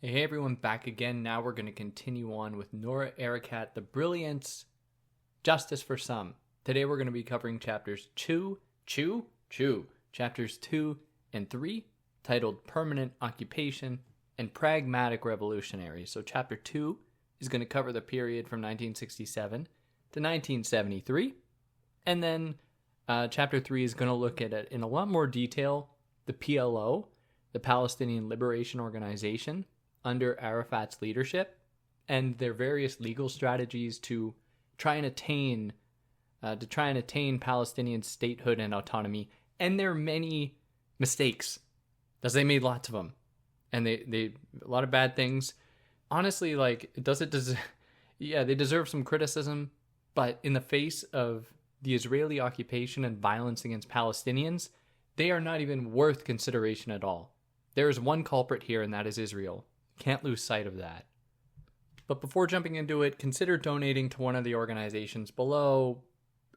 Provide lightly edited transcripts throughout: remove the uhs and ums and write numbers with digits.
Hey everyone, back again. Now we're going to continue on with Noura Erakat, The Brilliance, Justice for Some. Today we're going to be covering chapters 2 and 3, titled Permanent Occupation and Pragmatic Revolutionaries. So chapter 2 is going to cover the period from 1967 to 1973. And then chapter 3 is going to look at it in a lot more detail, the PLO, the Palestinian Liberation Organization, under Arafat's leadership, and their various legal strategies to try and attain Palestinian statehood and autonomy, and their many mistakes, as they made lots of them, and they a lot of bad things. Honestly, they deserve some criticism, but in the face of the Israeli occupation and violence against Palestinians, they are not even worth consideration at all. There is one culprit here, and that is Israel. Can't lose sight of that. But before jumping into it, consider donating to one of the organizations below,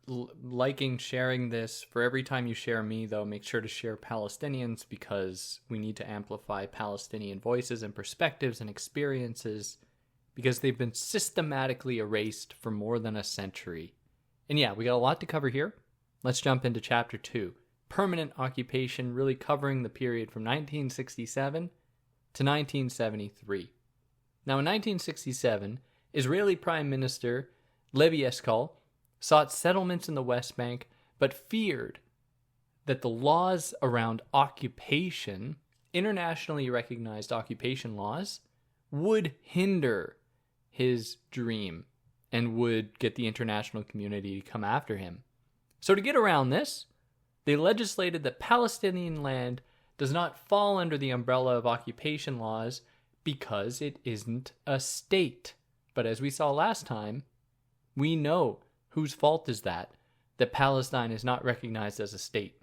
liking, sharing this. For every time you share me, though, make sure to share Palestinians, because we need to amplify Palestinian voices and perspectives and experiences, because they've been systematically erased for more than a century. And yeah, we got a lot to cover here. Let's jump into chapter 2. Permanent occupation, really covering the period from 1967 to 1973. Now, in 1967, Israeli Prime Minister Levi Eshkol sought settlements in the West Bank, but feared that the laws around occupation, internationally recognized occupation laws, would hinder his dream and would get the international community to come after him. So to get around this, they legislated that Palestinian land does not fall under the umbrella of occupation laws because it isn't a state. But as we saw last time, we know whose fault is that Palestine is not recognized as a state.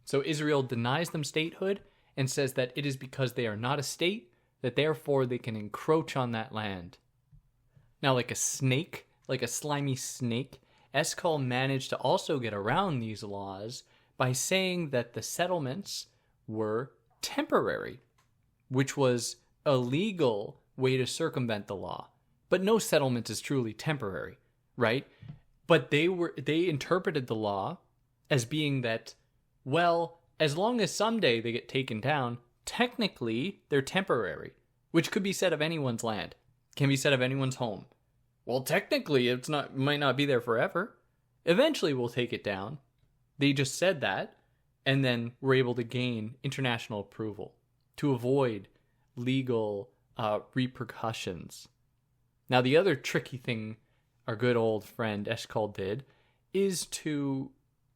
So Israel denies them statehood and says that it is because they are not a state that therefore they can encroach on that land. Now, like a snake, like a slimy snake, Eshkol managed to also get around these laws by saying that the settlements were temporary, which was a legal way to circumvent the law. But no settlement is truly temporary, right? But they interpreted the law as being that, well, as long as someday they get taken down, technically they're temporary, which could be said of anyone's land, can be said of anyone's home. Well, technically it might not be there forever. Eventually we'll take it down. They just said that, and then were able to gain international approval to avoid legal repercussions. Now, the other tricky thing our good old friend Eshkol did is to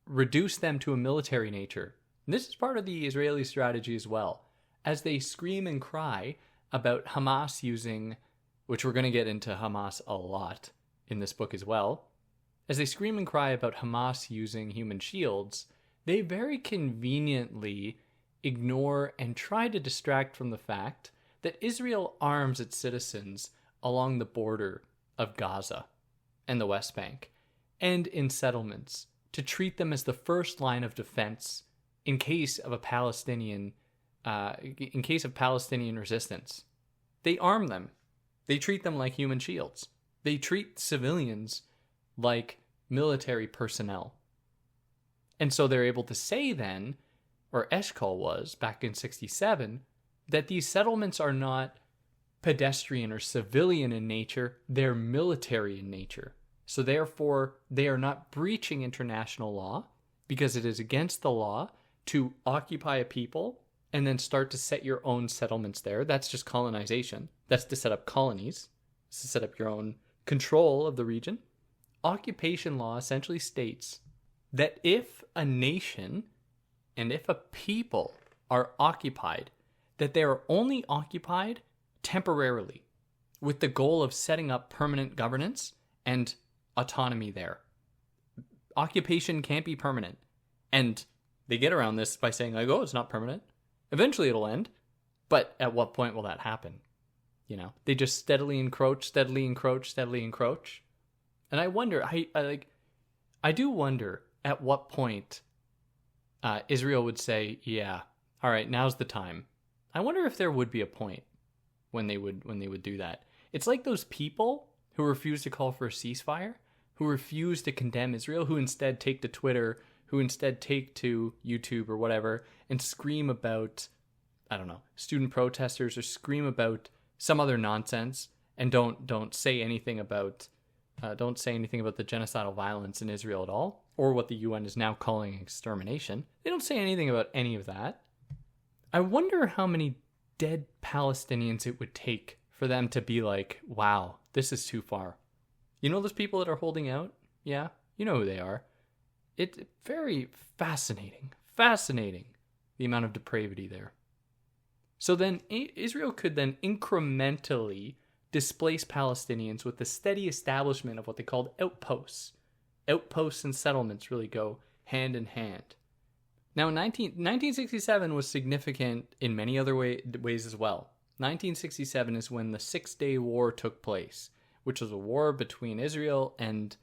reduce them to a military nature. And this is part of the Israeli strategy as well, as they scream and cry about Hamas using, which we're going to get into Hamas a lot in this book as well, as they scream and cry about Hamas using human shields, they very conveniently ignore and try to distract from the fact that Israel arms its citizens along the border of Gaza and the West Bank, and in settlements, to treat them as the first line of defense in case of Palestinian resistance. They arm them. They treat them like human shields. They treat civilians like military personnel. And so they're able to say then, or Eshkol was back in 67, that these settlements are not pedestrian or civilian in nature, they're military in nature. So therefore, they are not breaching international law, because it is against the law to occupy a people and then start to set your own settlements there. That's just colonization. That's to set up colonies. It's to set up your own control of the region. Occupation law essentially states that if a nation and if a people are occupied, that they are only occupied temporarily with the goal of setting up permanent governance and autonomy there. Occupation can't be permanent. And they get around this by saying, like, oh, it's not permanent. Eventually it'll end. But at what point will that happen? You know, they just steadily encroach. And I wonder, I do wonder at what point Israel would say, yeah, all right, now's the time. I wonder if there would be a point. when they would do that. It's like those people who refuse to call for a ceasefire, who refuse to condemn Israel, who instead take to Twitter, who instead take to YouTube or whatever and scream about, I don't know, student protesters, or scream about some other nonsense, and don't say anything about the genocidal violence in Israel at all, or what the UN is now calling extermination. They don't say anything about any of that. I wonder how many dead Palestinians it would take for them to be like, wow, this is too far. You know those people that are holding out? Yeah, you know who they are. It's very fascinating, the amount of depravity there. So then Israel could then incrementally displace Palestinians with the steady establishment of what they called outposts. Outposts and settlements really go hand in hand. Now, 1967 was significant in many other ways as well. 1967 is when the Six-Day War took place, which was a war between Israel and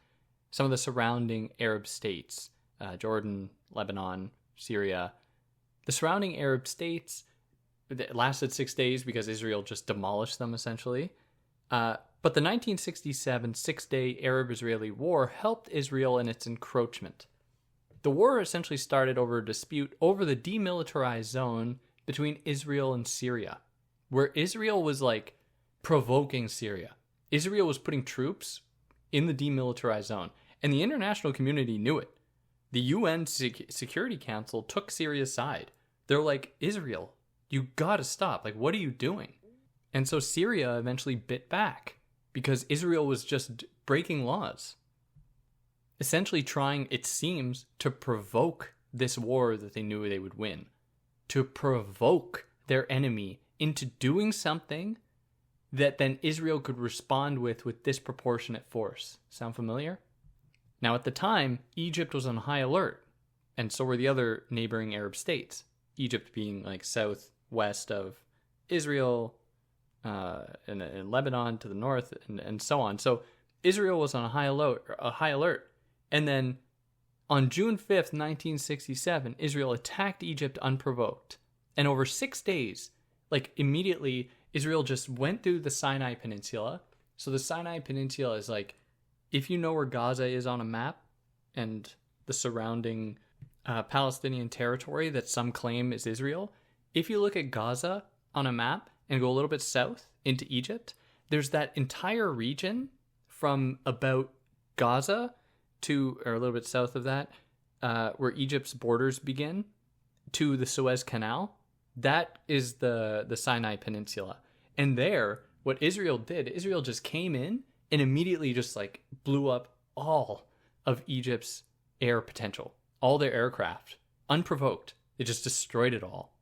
some of the surrounding Arab states, Jordan, Lebanon, Syria. The surrounding Arab states, it lasted 6 days because Israel just demolished them, essentially. But the 1967 Six-Day Arab-Israeli War helped Israel in its encroachment. The war essentially started over a dispute over the demilitarized zone between Israel and Syria, where Israel was like provoking Syria. Israel was putting troops in the demilitarized zone, and the international community knew it. The UN Security Council took Syria's side. They're like, Israel, you gotta stop. Like, what are you doing? And so Syria eventually bit back because Israel was just breaking laws, essentially trying, it seems, to provoke this war that they knew they would win, to provoke their enemy into doing something that then Israel could respond with disproportionate force. Sound familiar? Now, at the time, Egypt was on high alert, and so were the other neighboring Arab states. Egypt being like southwest of Israel, and Lebanon to the north, and so on. So Israel was on a high alert. And then on June 5th, 1967, Israel attacked Egypt unprovoked. And over 6 days, like immediately, Israel just went through the Sinai Peninsula. So the Sinai Peninsula is like, if you know where Gaza is on a map and the surrounding Palestinian territory that some claim is Israel, if you look at Gaza on a map and go a little bit south into Egypt, there's that entire region from about Gaza to, or a little bit south of that, where Egypt's borders begin, to the Suez Canal. That is the Sinai Peninsula. And there, what Israel did, Israel just came in and immediately just like blew up all of Egypt's air potential, all their aircraft, unprovoked. They just destroyed it all,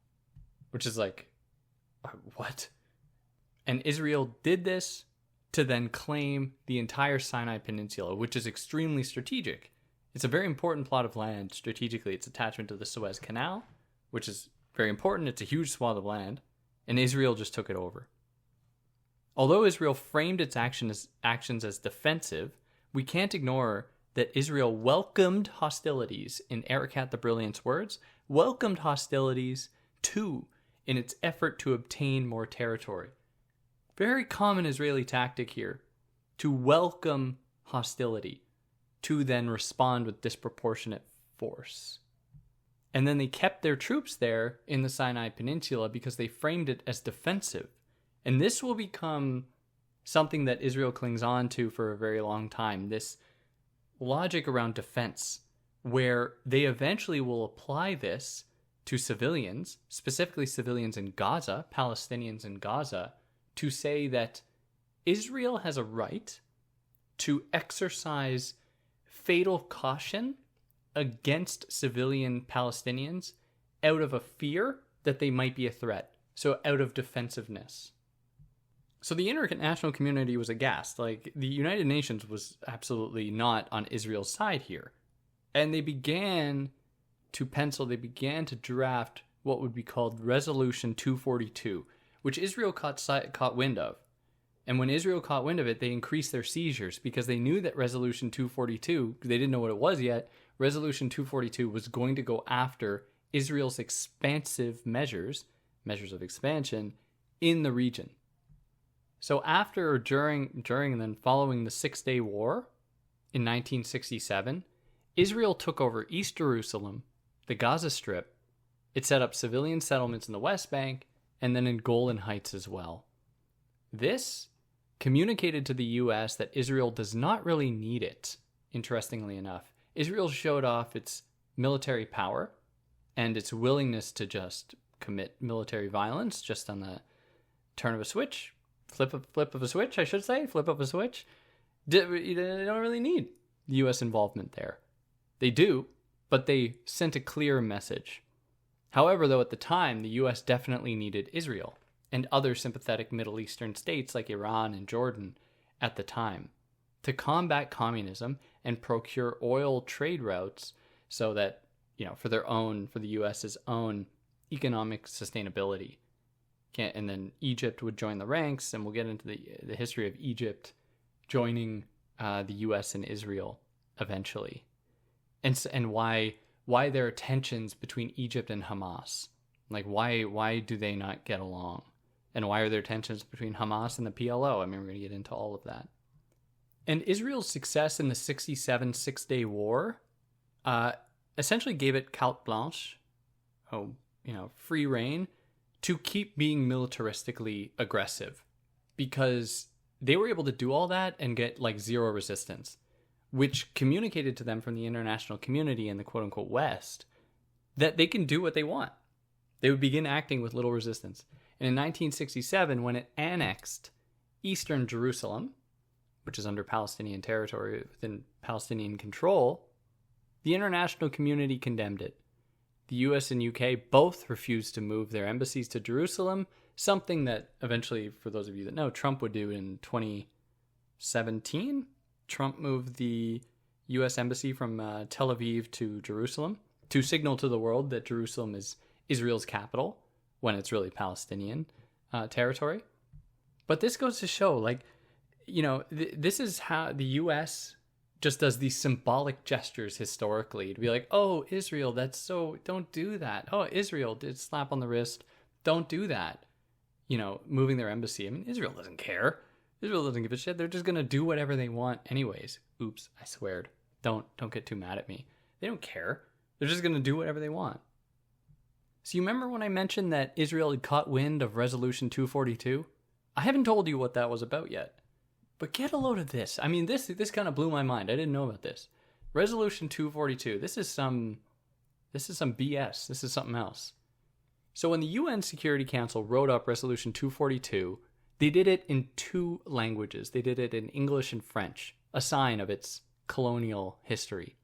which is like, what? And Israel did this to then claim the entire Sinai Peninsula, which is extremely strategic. It's a very important plot of land strategically. It's attachment to the Suez Canal, which is very important. It's a huge swath of land, and Israel just took it over. Although Israel framed its actions as defensive, we can't ignore that Israel welcomed hostilities, in Erakat the Brilliant's words, welcomed hostilities too, in its effort to obtain more territory. Very common Israeli tactic here, to welcome hostility, to then respond with disproportionate force. And then they kept their troops there in the Sinai Peninsula because they framed it as defensive. And this will become something that Israel clings on to for a very long time, this logic around defense, where they eventually will apply this to civilians, specifically civilians in Gaza, Palestinians in Gaza, to say that Israel has a right to exercise fatal caution against civilian Palestinians out of a fear that they might be a threat. So out of defensiveness. So the international community was aghast. Like, the United Nations was absolutely not on Israel's side here. And they began to draft what would be called Resolution 242, which Israel caught wind of. And when Israel caught wind of it, they increased their seizures because they knew that Resolution 242, they didn't know what it was yet, Resolution 242 was going to go after Israel's expansive measures of expansion in the region. So after, during, and then following the Six-Day War in 1967, Israel took over East Jerusalem, the Gaza Strip. It set up civilian settlements in the West Bank and then in Golan Heights as well. This communicated to the U.S. that Israel does not really need it, interestingly enough. Israel showed off its military power and its willingness to just commit military violence just on the turn of a switch. Flip of a switch, I should say. Flip of a switch. They don't really need U.S. involvement there. They do, but they sent a clear message. However, though, at the time, the U.S. definitely needed Israel and other sympathetic Middle Eastern states like Iran and Jordan at the time to combat communism and procure oil trade routes so that, for the U.S.'s own economic sustainability. And then Egypt would join the ranks, and we'll get into the history of Egypt joining the U.S. and Israel eventually, and why there are tensions between Egypt and Hamas. Like, why do they not get along? And why are there tensions between Hamas and the PLO? I mean, we're going to get into all of that. And Israel's success in the 1967 Six-Day War essentially gave it carte blanche, free reign, to keep being militaristically aggressive, because they were able to do all that and get zero resistance, which communicated to them from the international community and the quote-unquote West that they can do what they want. They would begin acting with little resistance. And in 1967, when it annexed eastern Jerusalem, which is under Palestinian territory within Palestinian control, the international community condemned it. The US and UK both refused to move their embassies to Jerusalem, something that eventually, for those of you that know, Trump would do in 2017. Trump moved the US embassy from Tel Aviv to Jerusalem to signal to the world that Jerusalem is Israel's capital when it's really Palestinian territory. But this goes to show, this is how the US just does these symbolic gestures historically to be like, oh, Israel, don't do that. Oh, Israel did slap on the wrist. Don't do that. Moving their embassy. I mean, Israel doesn't care. Israel doesn't give a shit. They're just going to do whatever they want anyways. Oops, I sweared. Don't get too mad at me. They don't care. They're just going to do whatever they want. So you remember when I mentioned that Israel had caught wind of Resolution 242? I haven't told you what that was about yet. But get a load of this. I mean, this kind of blew my mind. I didn't know about this. Resolution 242. This is some BS. This is something else. So when the UN Security Council wrote up Resolution 242, they did it in two languages. They did it in English and French, a sign of its colonial history.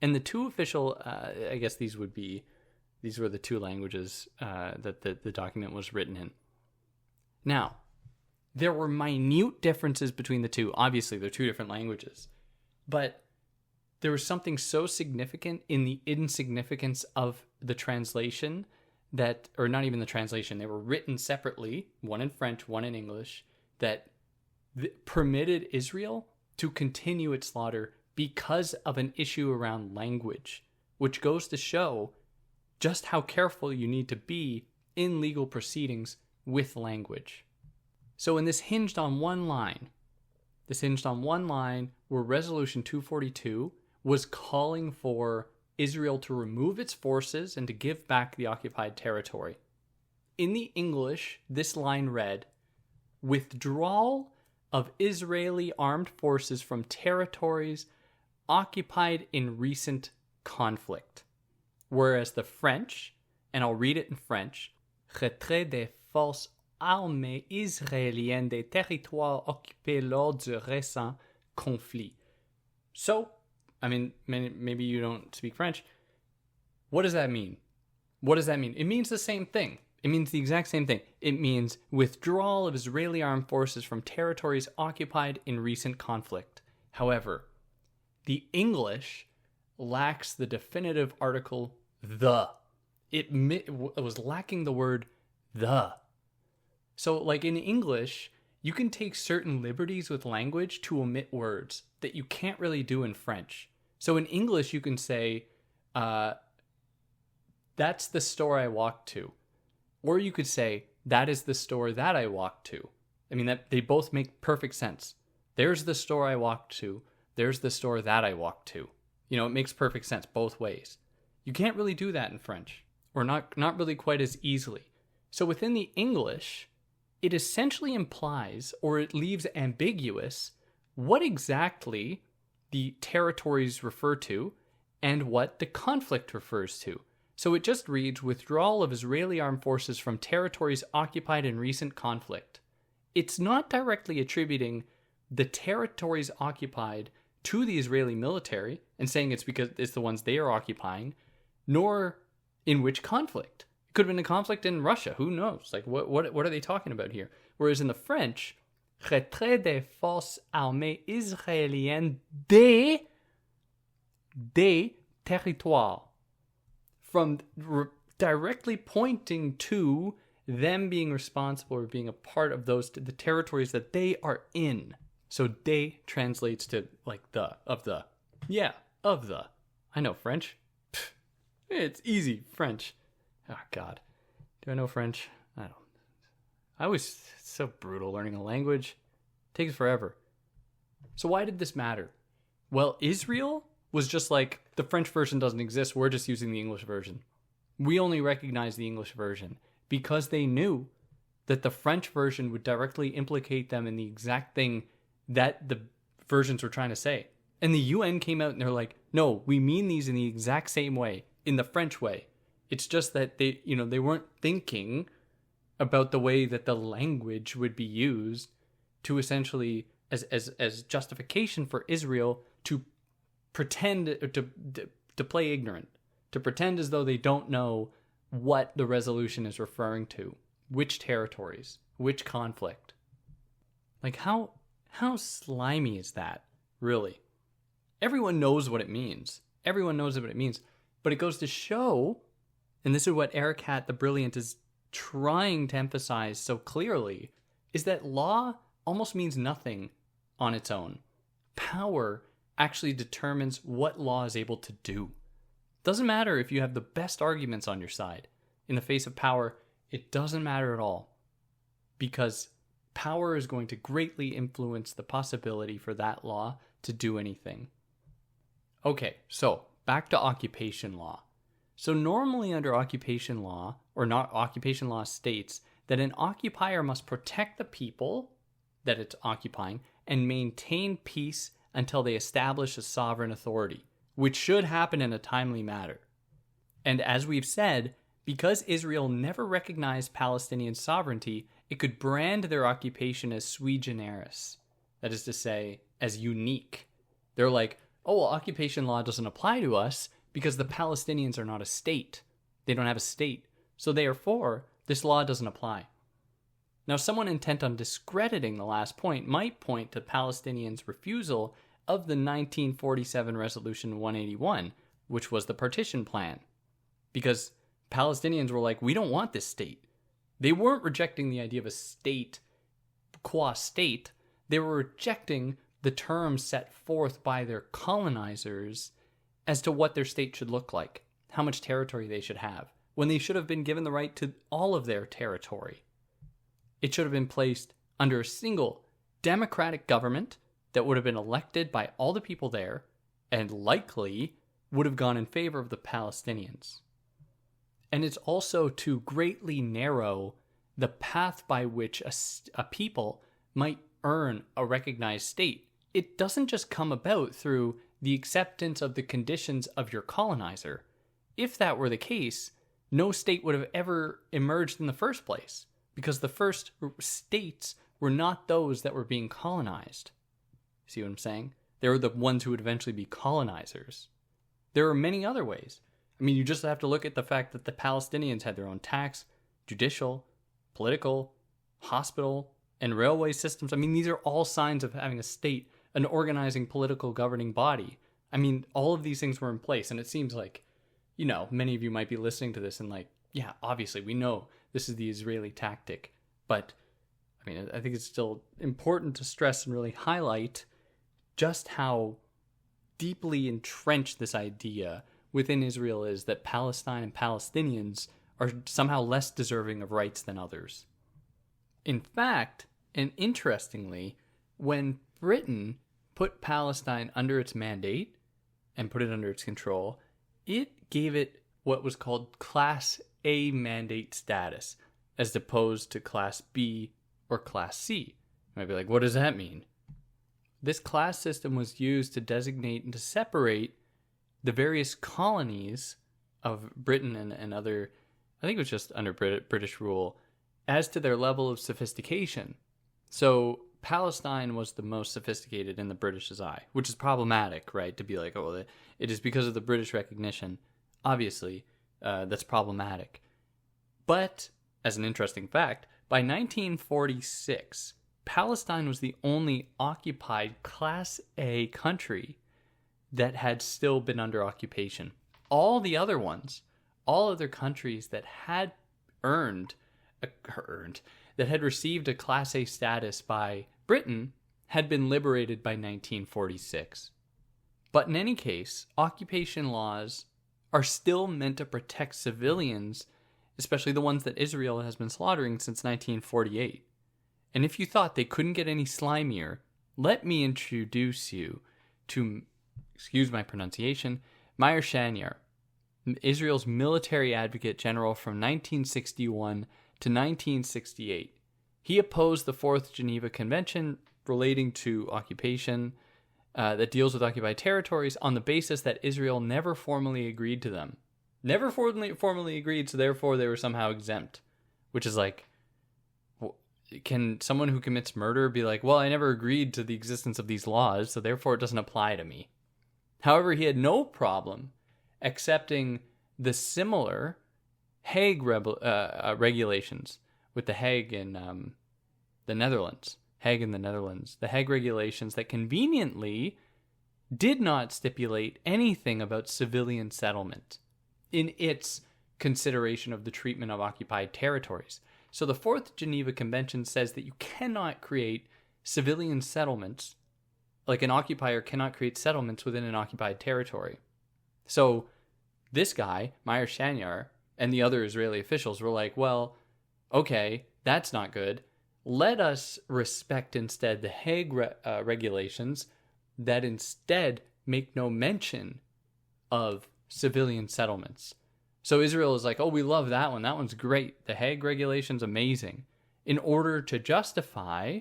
And the two official, I guess these were the two languages that the document was written in. Now, there were minute differences between the two. Obviously, they're two different languages. But there was something so significant in the insignificance of the translation or not even the translation, they were written separately, one in French, one in English, that permitted Israel to continue its slaughter because of an issue around language, which goes to show just how careful you need to be in legal proceedings with language. So when this hinged on one line where Resolution 242 was calling for Israel to remove its forces and to give back the occupied territory. In the English, this line read, "Withdrawal of Israeli armed forces from territories occupied in recent conflict." Whereas the French, and I'll read it in French, "Retrait des forces armées israéliennes des territoires occupés lors du récent conflit." So, I mean, maybe you don't speak French. What does that mean? It means the same thing. It means the exact same thing. It means withdrawal of Israeli armed forces from territories occupied in recent conflict. However, the English lacks the definitive article the. It was lacking the word the. So, in English, you can take certain liberties with language to omit words that you can't really do in French. So in English, you can say, that's the store I walked to. Or you could say, that is the store that I walked to. I mean, that they both make perfect sense. There's the store I walked to. There's the store that I walked to. You know, it makes perfect sense both ways. You can't really do that in French, or not really quite as easily. So within the English, it essentially implies, or it leaves ambiguous, what exactly the territories refer to and what the conflict refers to. So it just reads, withdrawal of Israeli armed forces from territories occupied in recent conflict. It's not directly attributing the territories occupied to the Israeli military and saying it's because it's the ones they are occupying, nor in which conflict. It could have been a conflict in Russia. Who knows? Like, what are they talking about here? Whereas in the French, retrait des forces armées israéliennes des territoires. From directly pointing to them being responsible or being a part of the territories that they are in. So they translates to like of the. I know French. Pfft, it's easy, French. Oh God, do I know French? I don't. It's so brutal learning a language. It takes forever. So why did this matter? Well, Israel was just like, the French version doesn't exist, we're just using the English version. We only recognize the English version because they knew that the French version would directly implicate them in the exact thing that the versions were trying to say. And the UN came out and they're like, no, we mean these in the exact same way, in the French way. It's just that they weren't thinking about the way that the language would be used to essentially as justification for Israel to pretend to play ignorant, to pretend as though they don't know what the resolution is referring to, which territories, which conflict. Like how slimy is that, really? Everyone knows what it means. Everyone knows what it means. But it goes to show, and this is what Erakat the Brilliant is trying to emphasize so clearly, is that law almost means nothing on its own. Power actually determines what law is able to do. Doesn't matter if you have the best arguments on your side. In the face of power, it doesn't matter at all. Because power is going to greatly influence the possibility for that law to do anything. Okay, so back to occupation law. So normally under occupation law, or not occupation law states that an occupier must protect the people that it's occupying and maintain peace until they establish a sovereign authority, which should happen in a timely manner. And as we've said, because Israel never recognized Palestinian sovereignty, it could brand their occupation as sui generis, that is to say, as unique. They're like, oh, well, occupation law doesn't apply to us because the Palestinians are not a state. They don't have a state. So therefore, this law doesn't apply. Now, someone intent on discrediting the last point might point to Palestinians' refusal of the 1947 Resolution 181, which was the partition plan. Because Palestinians were like, we don't want this state. They weren't rejecting the idea of a state qua state. They were rejecting the terms set forth by their colonizers as to what their state should look like, how much territory they should have, when they should have been given the right to all of their territory. It should have been placed under a single democratic government that would have been elected by all the people there and likely would have gone in favor of the Palestinians. And it's also to greatly narrow the path by which a people might earn a recognized state. It doesn't just come about through the acceptance of the conditions of your colonizer. If that were the case, no state would have ever emerged in the first place, because the first states were not those that were being colonized. See what I'm saying? They were the ones who would eventually be colonizers. There are many other ways. I mean, you just have to look at the fact that the Palestinians had their own tax, judicial, political, hospital, and railway systems. I mean, these are all signs of having a state, an organizing political governing body. I mean, all of these things were in place, and it seems like, many of you might be listening to this and like, yeah, obviously we know this is the Israeli tactic, but I mean, I think it's still important to stress and really highlight just how deeply entrenched this idea within Israel is that Palestine and Palestinians are somehow less deserving of rights than others. In fact, And interestingly, when Britain put Palestine under its mandate and put it under its control, it gave it what was called Class A mandate status, as opposed to Class B or Class C. You might be like, what does that mean? This class system was used to designate and to separate the various colonies of Britain and other, I think it was just under British rule, as to their level of sophistication. So Palestine was the most sophisticated in the British's eye, which is problematic, right? To be like, oh, well, it is because of the British recognition. Obviously, that's problematic. But, as an interesting fact, by 1946, Palestine was the only occupied Class A country that had still been under occupation. All the other ones, all other countries that had that had received a Class A status by Britain had been liberated by 1946. But in any case, occupation laws are still meant to protect civilians, especially the ones that Israel has been slaughtering since 1948. And if you thought they couldn't get any slimier, let me introduce you to, excuse my pronunciation, Meir Shanyar, Israel's military advocate general from 1961 to 1968. He opposed the Fourth Geneva Convention relating to occupation that deals with occupied territories on the basis that Israel never formally agreed to them. Never formally agreed, so therefore they were somehow exempt. Which is like, can someone who commits murder be like, well, I never agreed to the existence of these laws, so therefore it doesn't apply to me. However, he had no problem accepting the similar Hague regulations with the Hague in the Netherlands. Hague in the Netherlands. The Hague regulations that conveniently did not stipulate anything about civilian settlement in its consideration of the treatment of occupied territories. So the Fourth Geneva Convention says that you cannot create civilian settlements, like an occupier cannot create settlements within an occupied territory. So this guy, Meir Shanyar, and the other Israeli officials were like, well, okay, that's not good. Let us respect instead the Hague regulations that instead make no mention of civilian settlements. So Israel is like, oh, we love that one. That one's great. The Hague regulation's amazing. In order to justify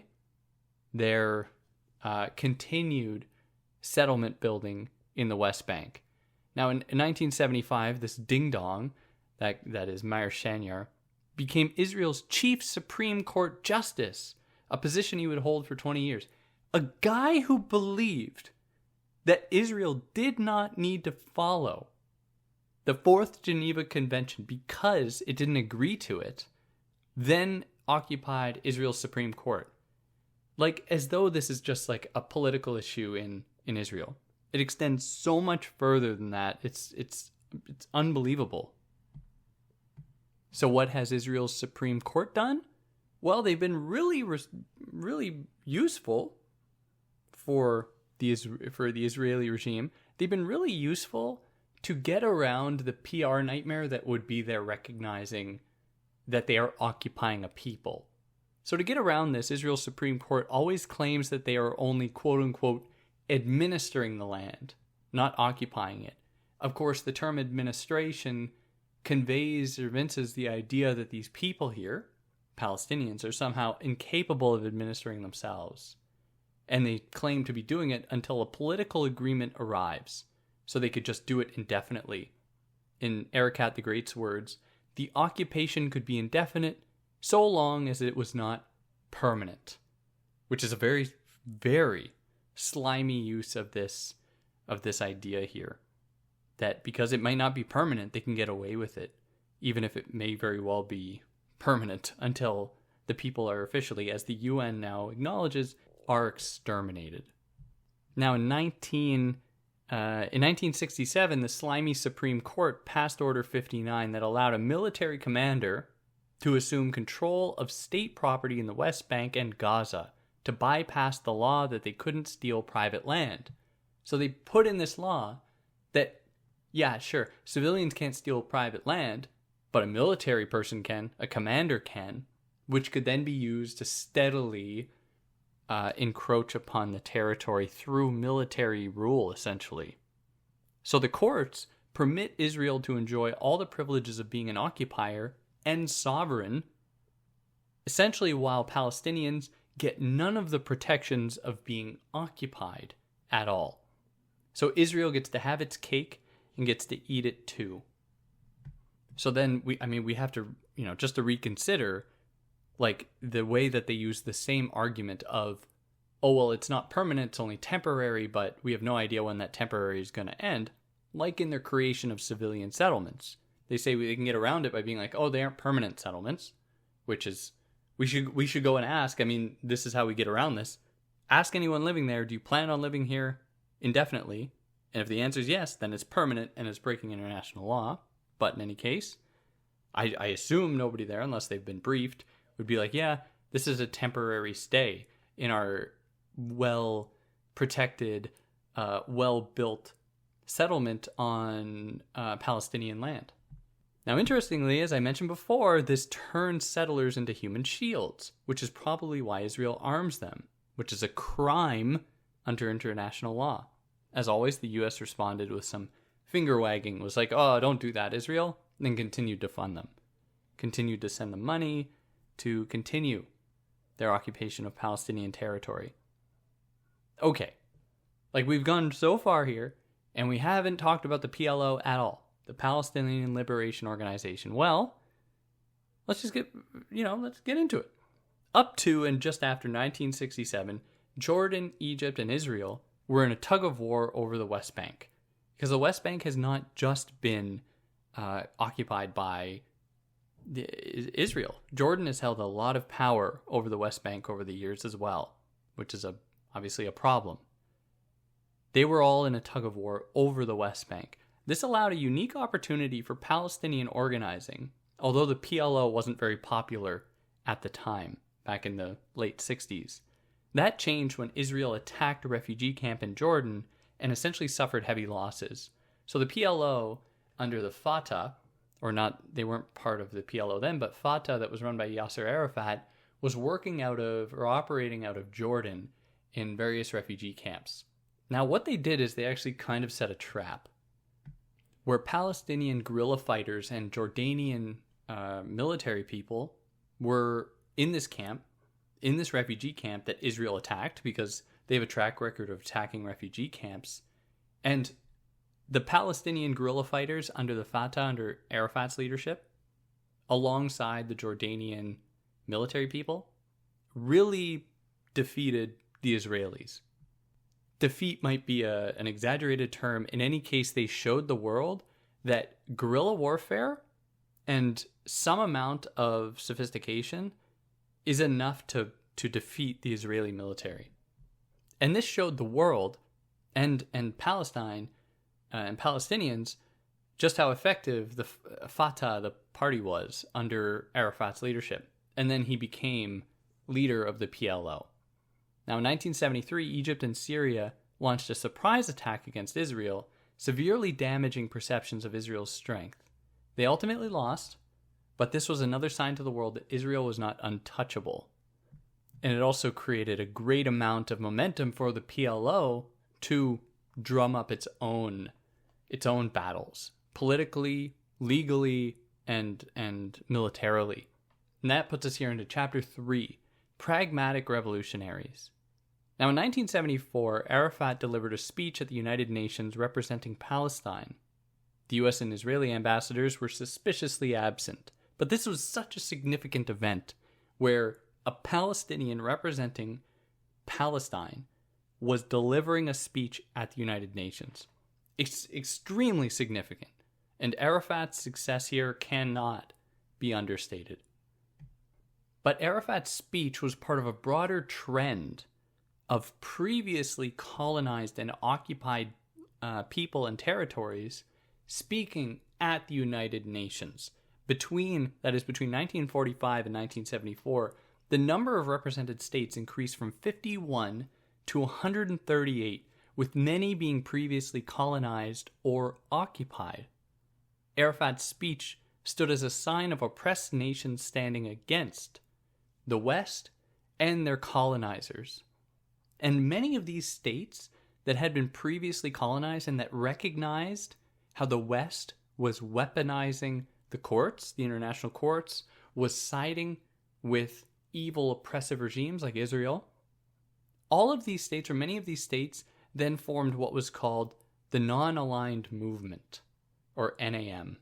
their continued settlement building in the West Bank. Now, in 1975, this ding-dong, that is Meir Shanyar, became Israel's chief Supreme Court justice, a position he would hold for 20 years. A guy who believed that Israel did not need to follow the Fourth Geneva Convention because it didn't agree to it, then occupied Israel's Supreme Court. Like, as though this is just like a political issue in Israel. It extends so much further than that. It's unbelievable. So what has Israel's Supreme Court done? Well, they've been really useful for the Israeli regime. They've been really useful to get around the PR nightmare that would be their recognizing that they are occupying a people. So to get around this, Israel's Supreme Court always claims that they are only, quote-unquote, administering the land, not occupying it. Of course, the term administration conveys or evinces the idea that these people here, Palestinians, are somehow incapable of administering themselves. And they claim to be doing it until a political agreement arrives, so they could just do it indefinitely. In Erakat the Great's words, the occupation could be indefinite so long as it was not permanent, which is a very, very slimy use of this idea here. That because it might not be permanent, they can get away with it, even if it may very well be permanent until the people are officially, as the UN now acknowledges, are exterminated. Now, in 1967, the slimy Supreme Court passed Order 59 that allowed a military commander to assume control of state property in the West Bank and Gaza to bypass the law that they couldn't steal private land. So they put in this law that, yeah, sure, civilians can't steal private land, but a military person can, a commander can. which could then be used to steadily encroach upon the territory through military rule, essentially. So the courts permit Israel to enjoy all the privileges of being an occupier and sovereign, essentially, while Palestinians get none of the protections of being occupied at all. So Israel gets to have its cake and gets to eat it too. So then we have to, just to reconsider, like, the way that they use the same argument of, oh, well, it's not permanent, it's only temporary, but we have no idea when that temporary is going to end. Like in their creation of civilian settlements. They say they can get around it by being like, oh, they aren't permanent settlements, which is, we should go and ask. I mean, this is how we get around this. Ask anyone living there, do you plan on living here indefinitely? And if the answer is yes, then it's permanent and it's breaking international law. But in any case, I assume nobody there, unless they've been briefed, would be like, yeah, this is a temporary stay in our well-protected, well-built settlement on Palestinian land. Now, interestingly, as I mentioned before, this turns settlers into human shields, which is probably why Israel arms them, which is a crime under international law. As always, the U.S. responded with some finger-wagging, was like, oh, don't do that, Israel, and then continued to fund them. Continued to send them money to continue their occupation of Palestinian territory. Okay, like, we've gone so far here, and we haven't talked about the PLO at all, the Palestinian Liberation Organization. Well, let's just let's get into it. Up to and just after 1967, Jordan, Egypt, and Israel were in a tug of war over the West Bank, because the West Bank has not just been occupied by Israel. Jordan has held a lot of power over the West Bank over the years as well, which is obviously a problem. They were all in a tug of war over the West Bank. This allowed a unique opportunity for Palestinian organizing, although the PLO wasn't very popular at the time, back in the late 60s. That changed when Israel attacked a refugee camp in Jordan and essentially suffered heavy losses. So the PLO, under the Fatah, they weren't part of the PLO then, but Fatah, that was run by Yasser Arafat, was operating out of Jordan in various refugee camps. Now, what they did is they actually kind of set a trap where Palestinian guerrilla fighters and Jordanian military people were in this camp, in this refugee camp that Israel attacked, because they have a track record of attacking refugee camps. And the Palestinian guerrilla fighters under the Fatah, under Arafat's leadership, alongside the Jordanian military people, really defeated the Israelis. Defeat might be an exaggerated term. In any case, they showed the world that guerrilla warfare and some amount of sophistication is enough to defeat the Israeli military. And this showed the world and Palestine and Palestinians just how effective the Fatah, the party, was under Arafat's leadership. And then he became leader of the PLO. Now, in 1973, Egypt and Syria launched a surprise attack against Israel, severely damaging perceptions of Israel's strength. They ultimately lost, but this was another sign to the world that Israel was not untouchable. And it also created a great amount of momentum for the PLO to drum up its own battles, politically, legally, and militarily. And that puts us here into Chapter 3, Pragmatic Revolutionaries. Now, in 1974, Arafat delivered a speech at the United Nations representing Palestine. The U.S. and Israeli ambassadors were suspiciously absent, but this was such a significant event where a Palestinian representing Palestine was delivering a speech at the United Nations. It's extremely significant, and Arafat's success here cannot be understated. But Arafat's speech was part of a broader trend of previously colonized and occupied people and territories speaking at the United Nations. Between 1945 and 1974, the number of represented states increased from 51 to 138, with many being previously colonized or occupied. Arafat's speech stood as a sign of oppressed nations standing against the West and their colonizers. And many of these states that had been previously colonized and that recognized how the West was weaponizing the courts, the international courts, was siding with evil oppressive regimes like Israel. All of these states, or many of these states, then formed what was called the Non-Aligned Movement, or NAM.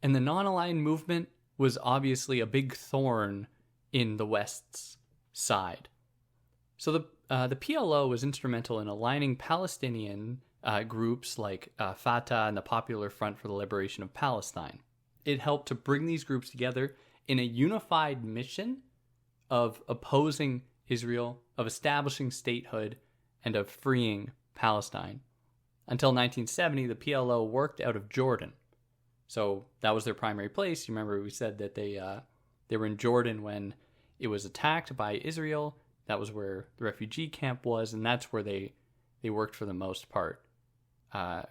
And the Non-Aligned Movement was obviously a big thorn in the West's side. So the PLO was instrumental in aligning Palestinian groups like Fatah and the Popular Front for the Liberation of Palestine. It helped to bring these groups together in a unified mission of opposing Israel, of establishing statehood, and of freeing Palestine. Until 1970, the PLO worked out of Jordan. So that was their primary place. You remember we said that they were in Jordan when it was attacked by Israel. That was where the refugee camp was, and that's where they worked for the most part. At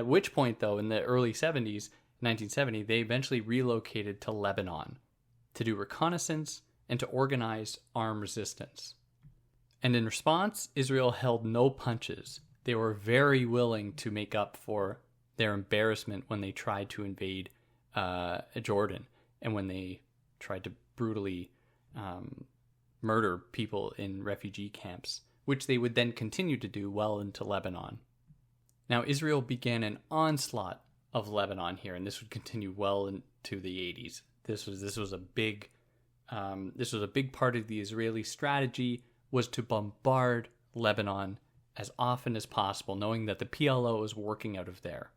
which point, though, in the early 70s, 1970, they eventually relocated to Lebanon to do reconnaissance and to organize armed resistance. And in response, Israel held no punches. They were very willing to make up for their embarrassment when they tried to invade Jordan and when they tried to brutally murder people in refugee camps, which they would then continue to do well into Lebanon. Now, Israel began an onslaught of Lebanon here, and this would continue well into the 80s. This was a big part of the Israeli strategy, was to bombard Lebanon as often as possible, knowing that the PLO was working out of there.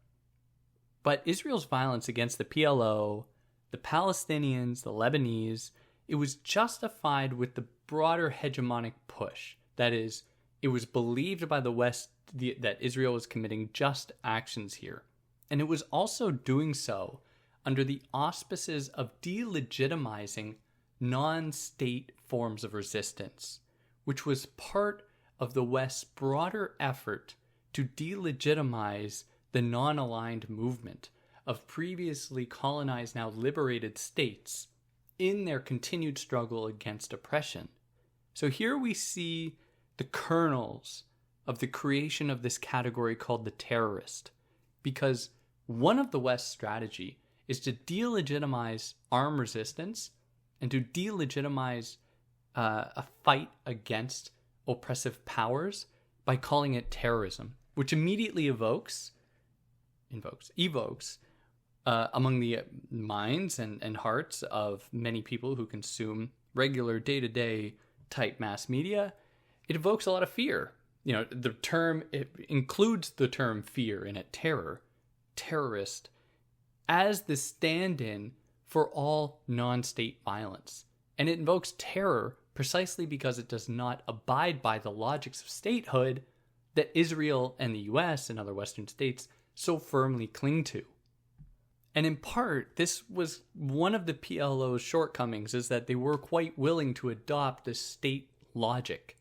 But Israel's violence against the PLO, the Palestinians, the Lebanese, it was justified with the broader hegemonic push. That is, it was believed by the West that Israel was committing just actions here. And it was also doing so under the auspices of delegitimizing non-state forms of resistance, which was part of the West's broader effort to delegitimize the non-aligned movement of previously colonized, now liberated states in their continued struggle against oppression. So here we see the kernels of the creation of this category called the terrorist, because one of the West's strategy is to delegitimize armed resistance and to delegitimize a fight against oppressive powers by calling it terrorism, which immediately evokes among the minds and hearts of many people who consume regular day-to-day type mass media, it evokes a lot of fear. You know, the term, it includes the term fear in it, terrorist, as the stand-in for all non-state violence. And it invokes terror precisely because it does not abide by the logics of statehood that Israel and the US and other Western states so firmly cling to. And in part, this was one of the PLO's shortcomings, is that they were quite willing to adopt this state logic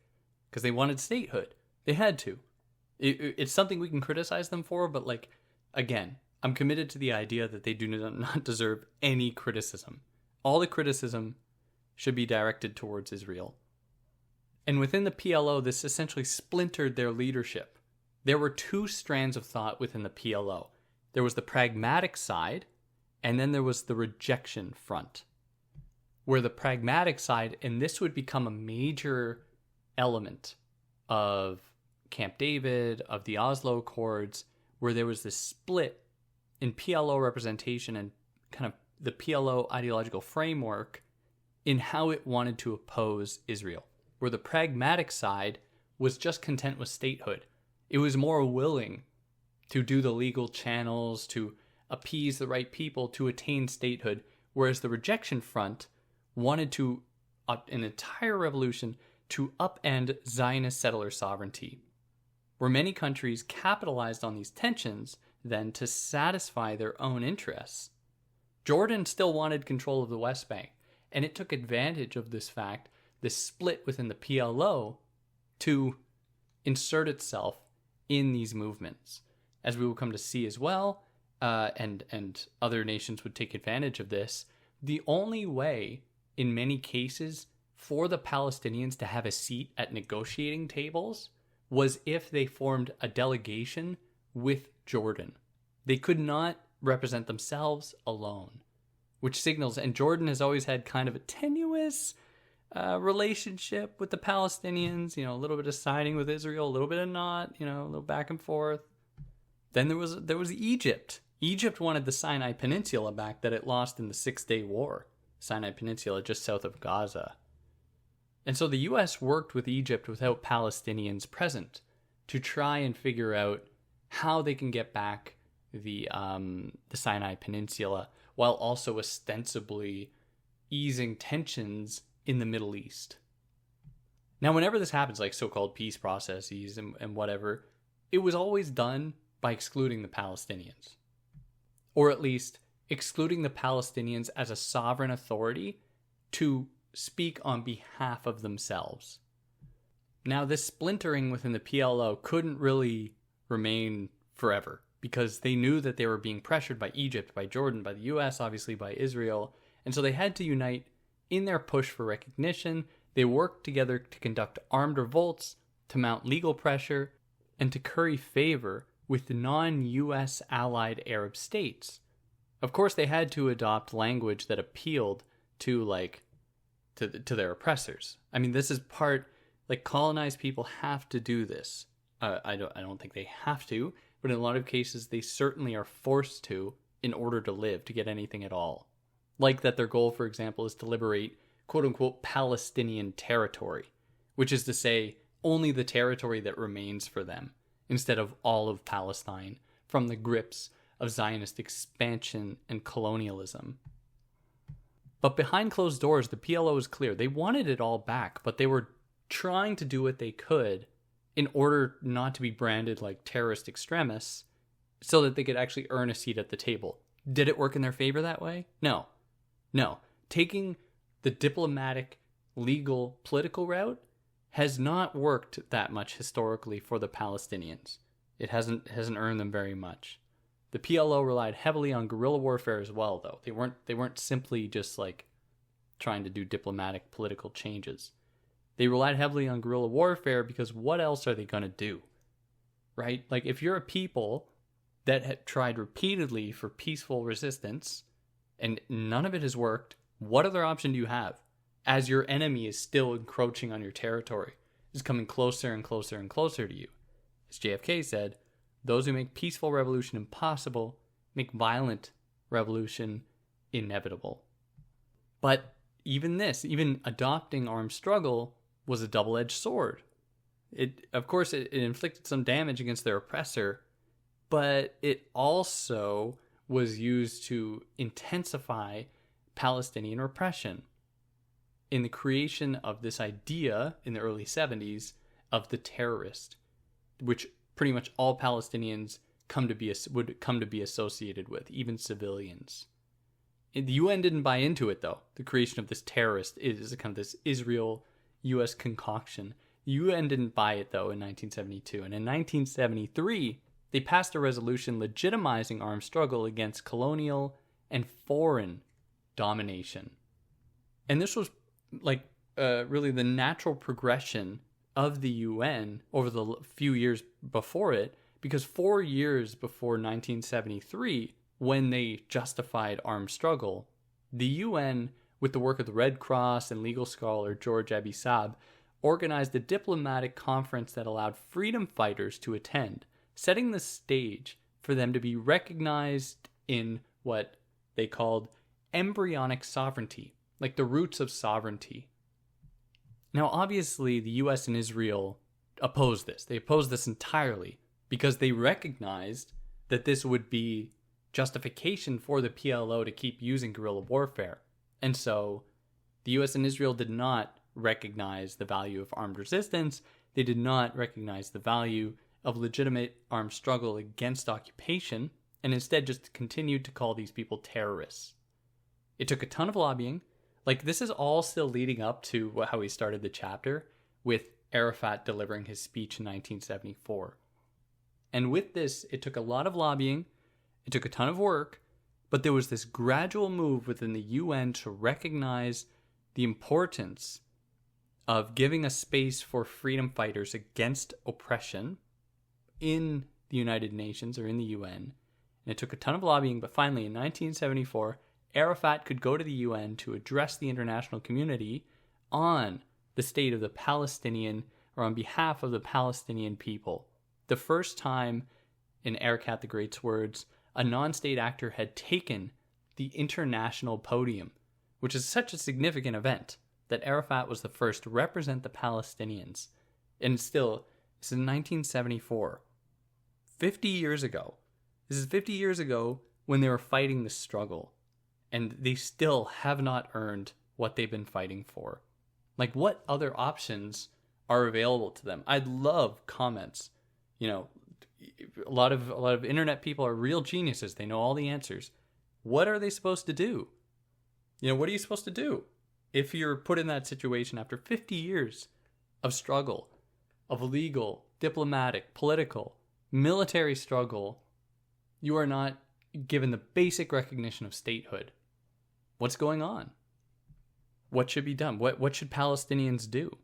because they wanted statehood. They had to. It's something we can criticize them for, but again, I'm committed to the idea that they do not deserve any criticism. All the criticism should be directed towards Israel. And within the PLO, this essentially splintered their leadership. There were two strands of thought within the PLO. There was the pragmatic side, and then there was the rejection front. Where the pragmatic side, and this would become a major element of Camp David, of the Oslo Accords, where there was this split in PLO representation and kind of the PLO ideological framework in how it wanted to oppose Israel. Where the pragmatic side was just content with statehood. It was more willing to do the legal channels, to appease the right people, to attain statehood, whereas the rejection front wanted to, an entire revolution, to upend Zionist settler sovereignty, where many countries capitalized on these tensions then to satisfy their own interests. Jordan still wanted control of the West Bank, and it took advantage of this fact, this split within the PLO, to insert itself in these movements. As we will come to see as well, and other nations would take advantage of this, the only way in many cases, for the Palestinians to have a seat at negotiating tables was if they formed a delegation with Jordan. They could not represent themselves alone, which signals, and Jordan has always had kind of a tenuous relationship with the Palestinians, a little bit of siding with Israel, a little bit of not, a little back and forth. Then there was Egypt. Egypt wanted the Sinai Peninsula back that it lost in the 6-Day War. Sinai Peninsula just south of Gaza. And so the U.S. worked with Egypt without Palestinians present to try and figure out how they can get back the Sinai Peninsula while also ostensibly easing tensions in the Middle East. Now, whenever this happens, like so-called peace processes and whatever, it was always done by excluding the Palestinians. Or at least excluding the Palestinians as a sovereign authority to speak on behalf of themselves. Now, this splintering within the PLO couldn't really remain forever because they knew that they were being pressured by Egypt, by Jordan, by the US, obviously by Israel, and so they had to unite in their push for recognition. They worked together to conduct armed revolts, to mount legal pressure, and to curry favor with the non-US allied Arab states. Of course, they had to adopt language that appealed to their oppressors. I mean, this is part, colonized people have to do this. I don't think they have to, but in a lot of cases, they certainly are forced to in order to live, to get anything at all. Like that their goal, for example, is to liberate quote-unquote Palestinian territory, which is to say only the territory that remains for them, instead of all of Palestine, from the grips of Zionist expansion and colonialism. But behind closed doors, the PLO is clear. They wanted it all back, but they were trying to do what they could in order not to be branded like terrorist extremists so that they could actually earn a seat at the table. Did it work in their favor that way? No. Taking the diplomatic, legal, political route has not worked that much historically for the Palestinians. It hasn't earned them very much. The PLO relied heavily on guerrilla warfare as well, though. They weren't simply just trying to do diplomatic political changes. They relied heavily on guerrilla warfare because what else are they going to do? Right? If you're a people that have tried repeatedly for peaceful resistance and none of it has worked, what other option do you have? As your enemy is still encroaching on your territory, is coming closer and closer and closer to you. As JFK said, those who make peaceful revolution impossible make violent revolution inevitable. But even adopting armed struggle was a double-edged sword. It inflicted some damage against their oppressor, but it also was used to intensify Palestinian repression in the creation of this idea in the early 70s of the terrorist, which pretty much all Palestinians would come to be associated with, even civilians. The UN didn't buy into it, though. The creation of this terrorist is kind of this Israel-US concoction. The UN didn't buy it, though, in 1972. And in 1973, they passed a resolution legitimizing armed struggle against colonial and foreign domination. And this was really the natural progression of the UN over the few years before it, because 4 years before 1973, when they justified armed struggle, the UN, with the work of the Red Cross and legal scholar George Abisab, organized a diplomatic conference that allowed freedom fighters to attend, setting the stage for them to be recognized in what they called embryonic sovereignty, like the roots of sovereignty. Now, obviously, the US and Israel opposed this. They opposed this entirely because they recognized that this would be justification for the PLO to keep using guerrilla warfare. And so the US and Israel did not recognize the value of armed resistance. They did not recognize the value of legitimate armed struggle against occupation, and instead just continued to call these people terrorists. It took a ton of lobbying. This is all still leading up to how we started the chapter, with Arafat delivering his speech in 1974. And with this, it took a lot of lobbying, it took a ton of work, but there was this gradual move within the UN to recognize the importance of giving a space for freedom fighters against oppression in the United Nations or in the UN. And it took a ton of lobbying, but finally in 1974, Arafat could go to the UN to address the international community on the state of the Palestinian, or on behalf of the Palestinian people. The first time, in Erakat the Great's words, a non-state actor had taken the international podium, which is such a significant event that Arafat was the first to represent the Palestinians. And still, this is 1974. 50 years ago. This is 50 years ago when they were fighting the struggle. And they still have not earned what they've been fighting for. Like, what other options are available to them? I'd love comments. You know, a lot of internet people are real geniuses. They know all the answers. What are they supposed to do? You know, what are you supposed to do if you're put in that situation after 50 years of struggle, of legal, diplomatic, political, military struggle? You are not given the basic recognition of statehood. What's going on? What should be done? What should Palestinians do?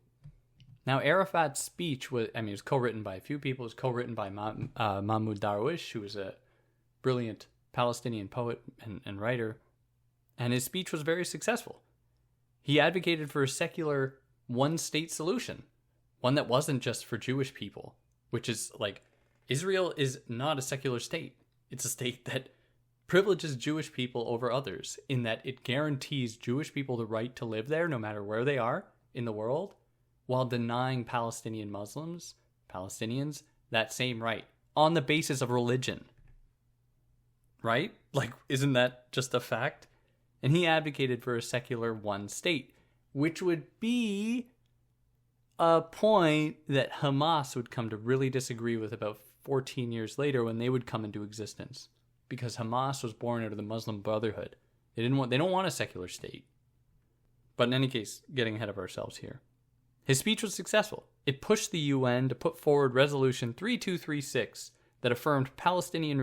Now, Arafat's speech was co-written by a few people. It was co-written by Mahmoud Darwish, who was a brilliant Palestinian poet and writer. And his speech was very successful. He advocated for a secular one-state solution, one that wasn't just for Jewish people, which is like, Israel is not a secular state. It's a state that privileges Jewish people over others, in that it guarantees Jewish people the right to live there no matter where they are in the world, while denying Palestinian Palestinians, that same right on the basis of religion. Right? Like, isn't that just a fact? And he advocated for a secular one state, which would be a point that Hamas would come to really disagree with about 14 years later, when they would come into existence. Because Hamas was born out of the Muslim Brotherhood. They don't want a secular state. But in any case, getting ahead of ourselves here. His speech was successful. It pushed the UN to put forward Resolution 3236 that affirmed Palestinian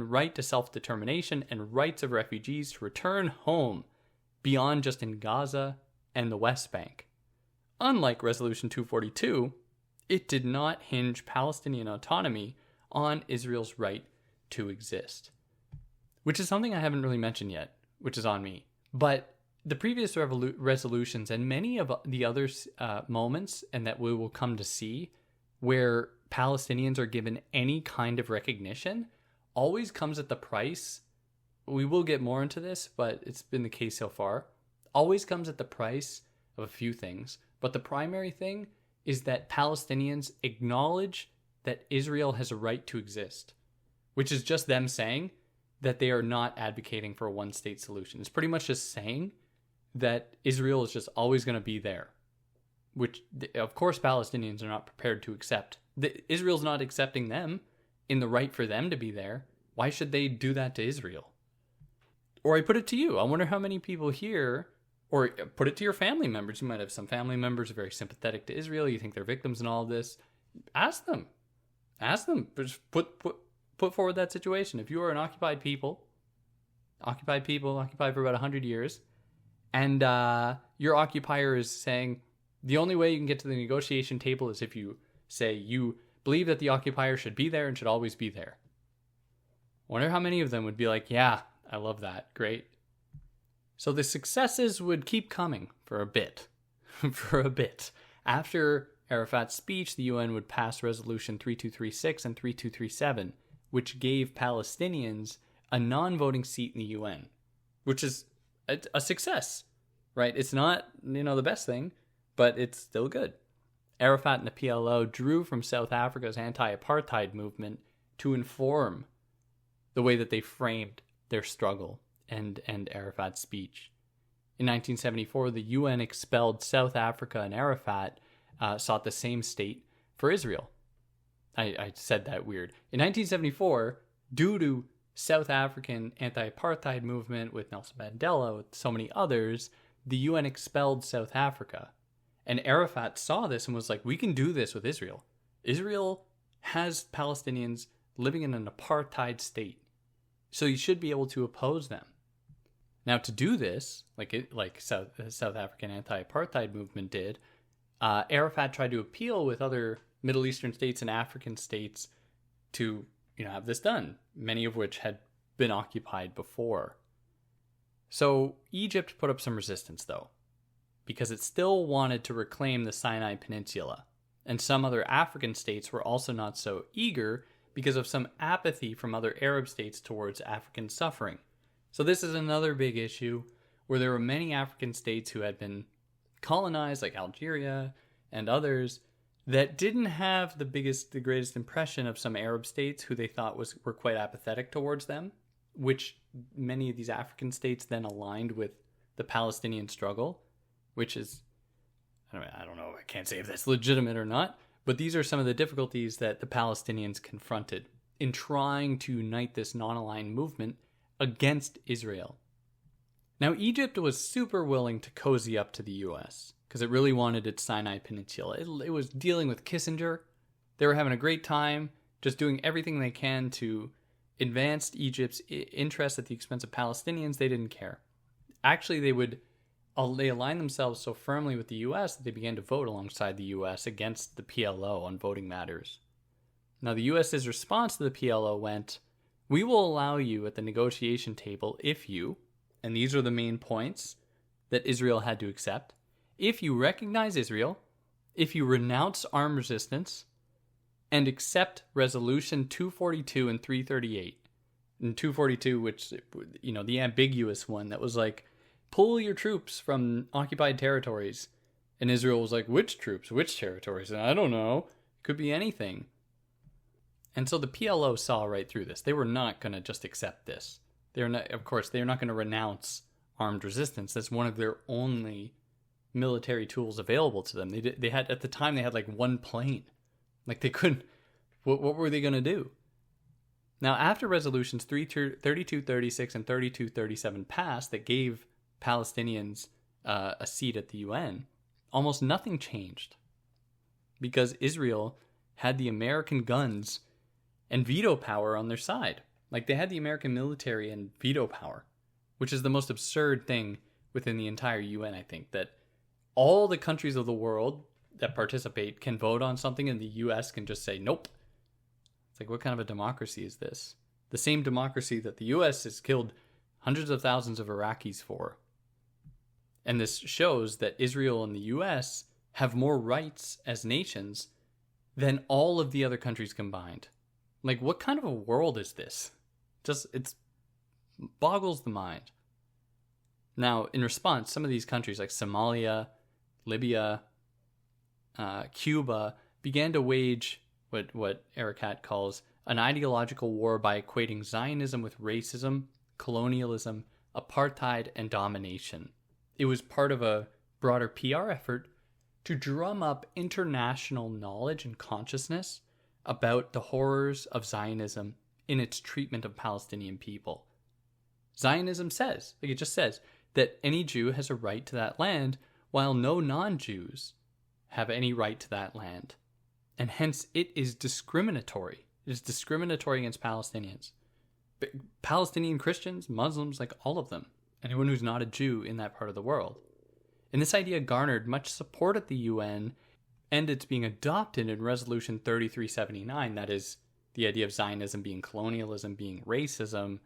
right to self-determination and rights of refugees to return home beyond just in Gaza and the West Bank. Unlike Resolution 242, it did not hinge Palestinian autonomy on Israel's right to exist. Which is something I haven't really mentioned yet, which is on me. But the previous resolutions and many of the other moments, and that we will come to see, where Palestinians are given any kind of recognition, always comes at the price. We will get more into this, but it's been the case so far. Always comes at the price of a few things. But the primary thing is that Palestinians acknowledge that Israel has a right to exist, which is just them saying that they are not advocating for a one-state solution. It's pretty much just saying that Israel is just always going to be there, which, of course, Palestinians are not prepared to accept. Israel's not accepting them in the right for them to be there. Why should they do that to Israel? Or I put it to you, I wonder how many people here, or put it to your family members. You might have some family members who are very sympathetic to Israel. You think they're victims in all of this. Ask them. Just put forward that situation. If you are an occupied people, occupied for about 100 years, and your occupier is saying the only way you can get to the negotiation table is if you say you believe that the occupier should be there and should always be there. Wonder how many of them would be like, yeah, I love that. Great. So the successes would keep coming for a bit. After Arafat's speech, the UN would pass Resolution 3236 and 3237, which gave Palestinians a non-voting seat in the UN, which is a success, right? It's not, the best thing, but it's still good. Arafat and the PLO drew from South Africa's anti-apartheid movement to inform the way that they framed their struggle and Arafat's speech. In 1974, the UN expelled South Africa, and Arafat sought the same state for Israel. I said that weird. In 1974, due to South African anti-apartheid movement with Nelson Mandela, with so many others, the UN expelled South Africa. And Arafat saw this and was like, we can do this with Israel. Israel has Palestinians living in an apartheid state, so you should be able to oppose them. Now, to do this, like South African anti-apartheid movement did, Arafat tried to appeal with other Middle Eastern states and African states to, have this done, many of which had been occupied before. So Egypt put up some resistance, though, because it still wanted to reclaim the Sinai Peninsula, and some other African states were also not so eager because of some apathy from other Arab states towards African suffering. So this is another big issue where there were many African states who had been colonized, like Algeria and others, that didn't have the greatest impression of some Arab states who they thought were quite apathetic towards them, which many of these African states then aligned with the Palestinian struggle, which is, I don't know, I can't say if that's legitimate or not, but these are some of the difficulties that the Palestinians confronted in trying to unite this non-aligned movement against Israel. Now, Egypt was super willing to cozy up to the U.S. because it really wanted its Sinai Peninsula. It was dealing with Kissinger. They were having a great time, just doing everything they can to advance Egypt's interests at the expense of Palestinians. They didn't care. Actually, they aligned themselves so firmly with the U.S. that they began to vote alongside the U.S. against the PLO on voting matters. Now, the U.S.'s response to the PLO went, "We will allow you at the negotiation table if you," and these are the main points that Israel had to accept, "if you recognize Israel, if you renounce armed resistance, and accept Resolution 242 and 338. And 242, which, the ambiguous one that was like, pull your troops from occupied territories. And Israel was like, which troops? Which territories? And I don't know. It could be anything. And so the PLO saw right through this. They were not going to just accept this. They're not going to renounce armed resistance. That's one of their only military tools available to them. They had, at the time, they had like one plane. Like they couldn't, what were they going to do? Now, after resolutions 3236 and 3237 passed that gave Palestinians a seat at the UN, almost nothing changed because Israel had the American guns and veto power on their side. Like they had the American military and veto power, which is the most absurd thing within the entire UN, I think, that all the countries of the world that participate can vote on something and the US can just say, nope. It's like, what kind of a democracy is this? The same democracy that the US has killed hundreds of thousands of Iraqis for. And this shows that Israel and the US have more rights as nations than all of the other countries combined. Like, what kind of a world is this? It boggles the mind. Now, in response, some of these countries like Somalia, Libya, Cuba began to wage what Erakat calls an ideological war by equating Zionism with racism, colonialism, apartheid, and domination. It was part of a broader PR effort to drum up international knowledge and consciousness about the horrors of Zionism in its treatment of Palestinian people. Zionism says, it just says, that any Jew has a right to that land, while no non-Jews have any right to that land. And hence, it is discriminatory. It is discriminatory against Palestinians. But Palestinian Christians, Muslims, like all of them. Anyone who's not a Jew in that part of the world. And this idea garnered much support at the UN, and it's being adopted in Resolution 3379, that is, the idea of Zionism being colonialism, being racism,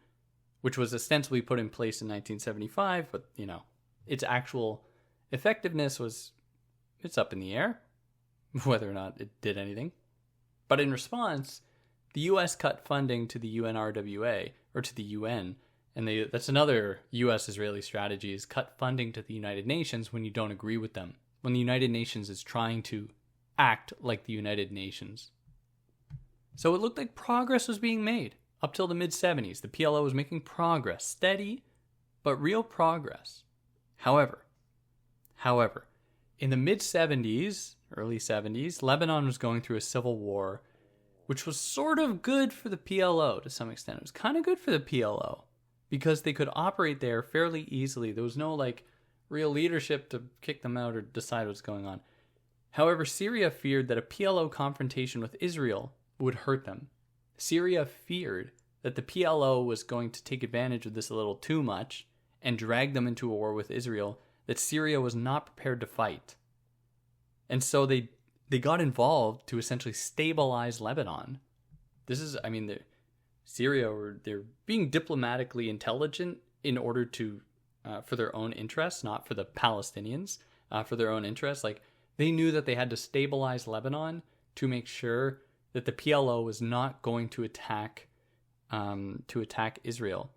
which was ostensibly put in place in 1975, but, its actual effectiveness it's up in the air, whether or not it did anything. But in response, the U.S. cut funding to the UNRWA, or to the UN, and that's another U.S.-Israeli strategy, is cut funding to the United Nations when you don't agree with them, when the United Nations is trying to act like the United Nations. So it looked like progress was being made. Up till the mid-70s, the PLO was making progress, steady, but real progress. However, in the mid-70s, early 70s, Lebanon was going through a civil war, which was sort of good for the PLO to some extent. It was kind of good for the PLO because they could operate there fairly easily. There was no real leadership to kick them out or decide what's going on. However, Syria feared that a PLO confrontation with Israel would hurt them. Syria feared that the PLO was going to take advantage of this a little too much and dragged them into a war with Israel that Syria was not prepared to fight. And so they got involved to essentially stabilize Lebanon. This is, I mean, Syria, they're being diplomatically intelligent in order to, for their own interests, not for the Palestinians, for their own interests. Like, they knew that they had to stabilize Lebanon to make sure that the PLO was not going to attack Israel.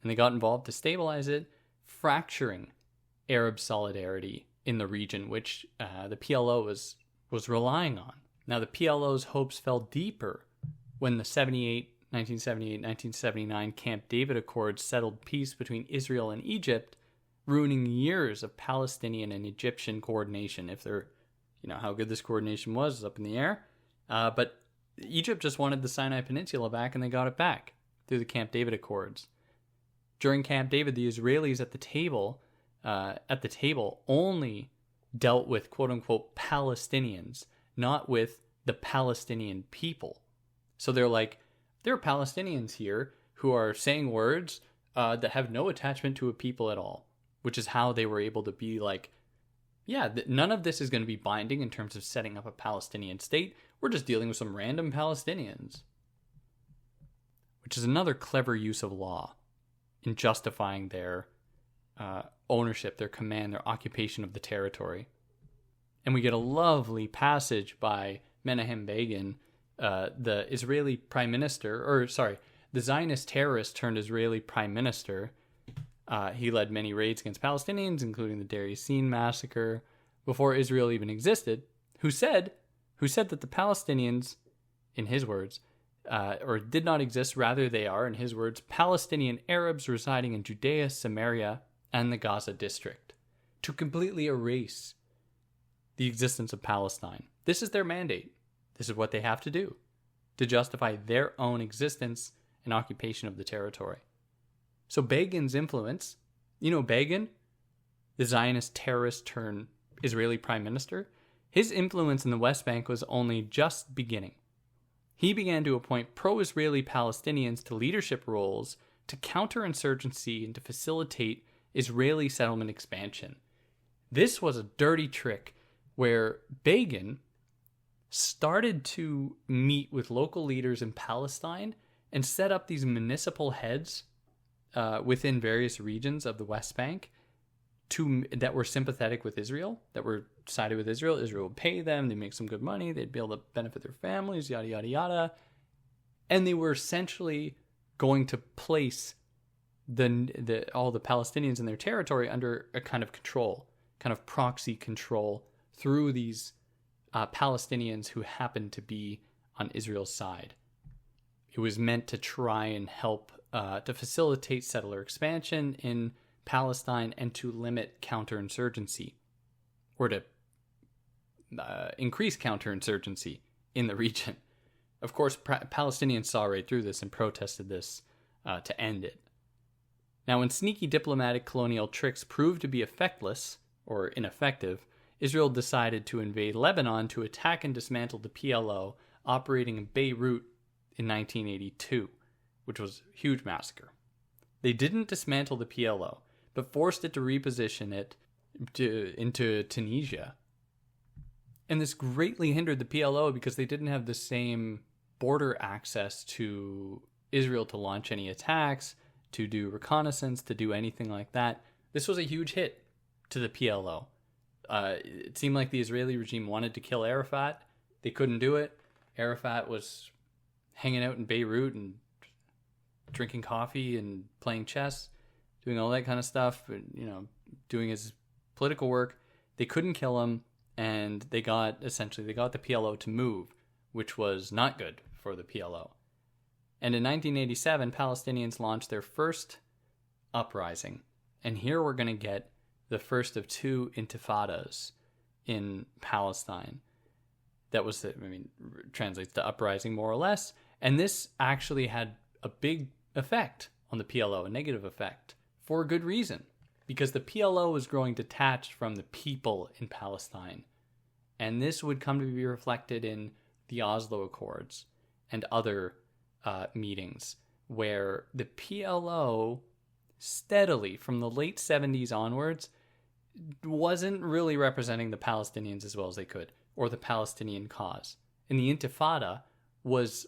And they got involved to stabilize it, fracturing Arab solidarity in the region, which the PLO was relying on. Now, the PLO's hopes fell deeper when the 1978-1979 Camp David Accords settled peace between Israel and Egypt, ruining years of Palestinian and Egyptian coordination. If they're, how good this coordination was is up in the air. But Egypt just wanted the Sinai Peninsula back, and they got it back through the Camp David Accords. During Camp David, the Israelis at the table only dealt with quote-unquote Palestinians, not with the Palestinian people. So they're like, there are Palestinians here who are saying words that have no attachment to a people at all, which is how they were able to be like, yeah, none of this is going to be binding in terms of setting up a Palestinian state. We're just dealing with some random Palestinians. Which is another clever use of law in justifying their ownership, their command, their occupation of the territory. And we get a lovely passage by Menahem Begin, the Israeli prime minister, the Zionist terrorist turned Israeli prime minister. He led many raids against Palestinians, including the Deir Yassin massacre, before Israel even existed, who said that the Palestinians, in his words, did not exist, rather they are, in his words, Palestinian Arabs residing in Judea, Samaria, and the Gaza district, to completely erase the existence of Palestine. This is their mandate. This is what they have to do to justify their own existence and occupation of the territory. So Begin's influence, Begin, the Zionist terrorist turned Israeli prime minister, his influence in the West Bank was only just beginning. He began to appoint pro-Israeli Palestinians to leadership roles to counter insurgency and to facilitate Israeli settlement expansion. This was a dirty trick where Begin started to meet with local leaders in Palestine and set up these municipal heads within various regions of the West Bank that were sympathetic with Israel, that were sided with Israel. Israel would pay them, they'd make some good money, they'd be able to benefit their families, yada, yada, yada. And they were essentially going to place all the Palestinians in their territory under a kind of control, kind of proxy control through these Palestinians who happened to be on Israel's side. It was meant to try and help to facilitate settler expansion in Palestine and to limit counterinsurgency, or to increase counterinsurgency in the region. Of course, Palestinians saw right through this and protested this to end it. Now, when sneaky diplomatic colonial tricks proved to be effectless or ineffective, Israel decided to invade Lebanon to attack and dismantle the PLO operating in Beirut in 1982, which was a huge massacre. They didn't dismantle the PLO, but forced it to reposition it into Tunisia. And this greatly hindered the PLO because they didn't have the same border access to Israel to launch any attacks, to do reconnaissance, to do anything like that. This was a huge hit to the PLO. It seemed like the Israeli regime wanted to kill Arafat. They couldn't do it. Arafat was hanging out in Beirut and drinking coffee and playing chess, doing all that kind of stuff, doing his political work. They couldn't kill him, and they got the PLO to move, which was not good for the PLO. And in 1987, Palestinians launched their first uprising. And here we're going to get the first of two intifadas in Palestine. That was, translates to uprising more or less. And this actually had a big effect on the PLO, a negative effect, for a good reason. Because the PLO was growing detached from the people in Palestine. And this would come to be reflected in the Oslo Accords and other meetings, where the PLO steadily from the late 70s onwards wasn't really representing the Palestinians as well as they could, or the Palestinian cause. And the Intifada was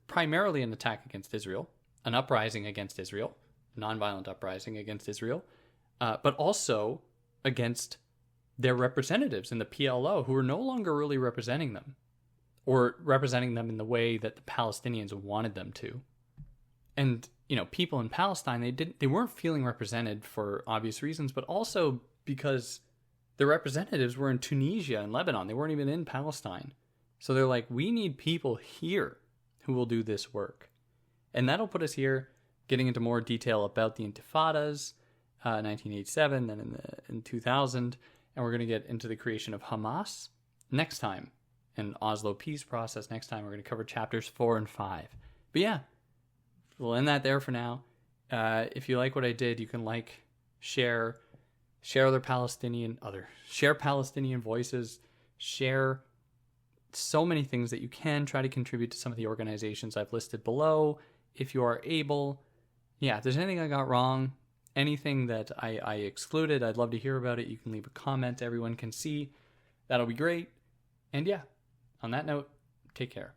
primarily an attack against Israel, an uprising against Israel, nonviolent uprising against Israel, but also against their representatives in the PLO, who were no longer really representing them, or representing them in the way that the Palestinians wanted them to. And, you know, people in Palestine, they weren't feeling represented for obvious reasons, but also because the representatives were in Tunisia and Lebanon. They weren't even in Palestine. So they're like, we need people here who will do this work. And that'll put us here getting into more detail about the Intifadas, 1987, then in 2000. And we're going to get into the creation of Hamas next time. And Oslo peace process next time. We're going to cover chapters 4 and 5. But yeah, we'll end that there for now. If you like what I did, you can like, share Palestinian voices, share so many things that you can. Try to contribute to some of the organizations I've listed below if you are able. Yeah, if there's anything I got wrong, anything that I excluded, I'd love to hear about it. You can leave a comment everyone can see. That'll be great. And yeah, on that note, take care.